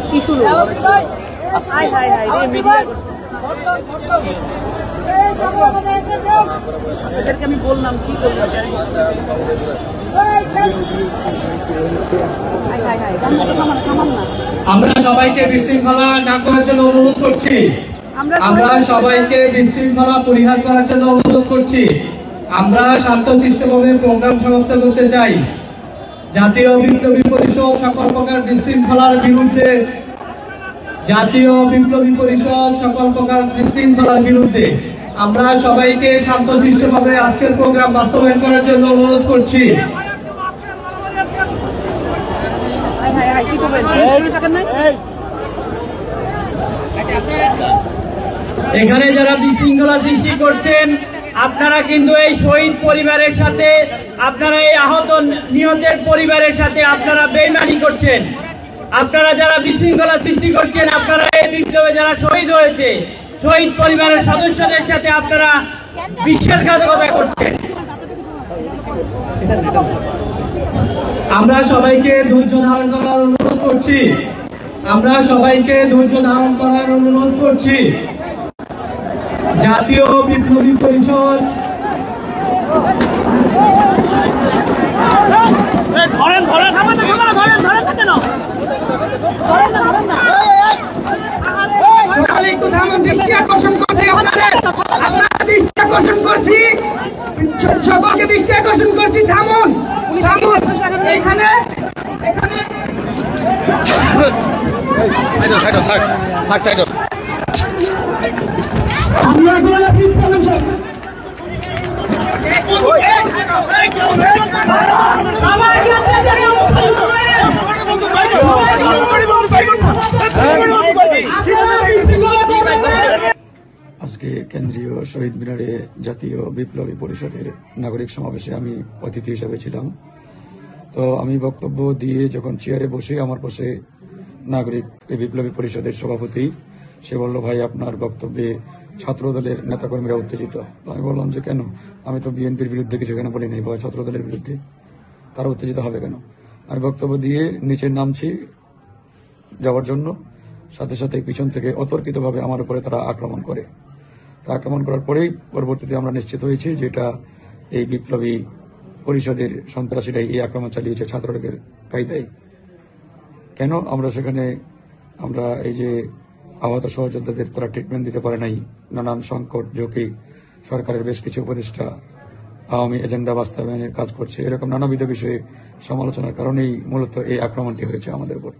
কি শুরু এদেরকে আমি বললাম কি করবো আমরা সবাইকে বিশৃঙ্খলা না করার জন্য অনুরোধ করছি। আমরা সবাইকে বিশৃঙ্খলা পরিহার করার জন্য অনুরোধ করছি। আমরা শান্তশিষ্টভাবে প্রোগ্রাম সমাপ্ত করতে চাই। জাতীয় বিপ্লবী পরিষদ সকল প্রকার বিশৃঙ্খলার বিরুদ্ধে আমরা সবাইকে শান্তশিষ্টভাবে আজকের প্রোগ্রাম বাস্তবায়ন করার জন্য অনুরোধ করছি। এখানে যারা বিশৃঙ্খলা সৃষ্টি করছেন আপনারা কিন্তু এই শহীদ পরিবারের সাথে, আপনারা এই আহত নিহতের পরিবারের সাথে আপনারা বেইমানি করছেন। আপনারা যারা বিশৃঙ্খলা সৃষ্টি করছেন, আপনারা এই বিপ্লবে যারা শহীদ হয়েছে শহীদ পরিবারের সদস্যদের সাথে আপনারা বিশ্বাসঘাতকতা করছেন। আমরা সবাইকে ধৈর্য ধারণ করার অনুরোধ করছি। জাতীয় বিপ্লবী পরিষদ সকলকে দৃষ্টি আকর্ষণ করছি। থামুন এখানে আজকে কেন্দ্রীয় শহীদ মিনারে জাতীয় বিপ্লবী পরিষদের নাগরিক সমাবেশে আমি অতিথি হিসেবে ছিলাম। তো আমি বক্তব্য দিয়ে যখন চেয়ারে বসে আমার পাশে নাগরিক বিপ্লবী পরিষদের সভাপতি, সে বলল, ভাই আপনার বক্তব্যে ছাত্র দলের নেতাকর্মীরা উত্তেজিত। তো আমি বললাম যে কেন, আমি তো বিএনপির বিরুদ্ধে কিছু কেন বলি নাই, বা ছাত্র দলের বিরুদ্ধে, তারা উত্তেজিত হবে কেন? আমি বক্তব্য দিয়ে নিচে নামছি যাওয়ার জন্য, সাথে সাথে পিছন থেকে অতর্কিতভাবে আমার উপরে তারা আক্রমণ করে। তা আক্রমণ করার পরেই পরবর্তীতে আমরা নিশ্চিত হয়েছি যে এটা এই বিপ্লবী পরিষদের সন্ত্রাসীরাই এই আক্রমণ চালিয়েছে ছাত্রলীগের কায়দায়। কেন আমরা এই যে আহত সহযোদ্ধাদের তারা ট্রিটমেন্ট দিতে পারে নাই, নানান সংকট ঝুঁকি, সরকারের বেশ কিছু উপদেষ্টা আওয়ামী এজেন্ডা বাস্তবায়নের কাজ করছে, এরকম নানাবিধ বিষয়ে সমালোচনার কারণেই মূলত এই আক্রমণটি হয়েছে আমাদের উপর।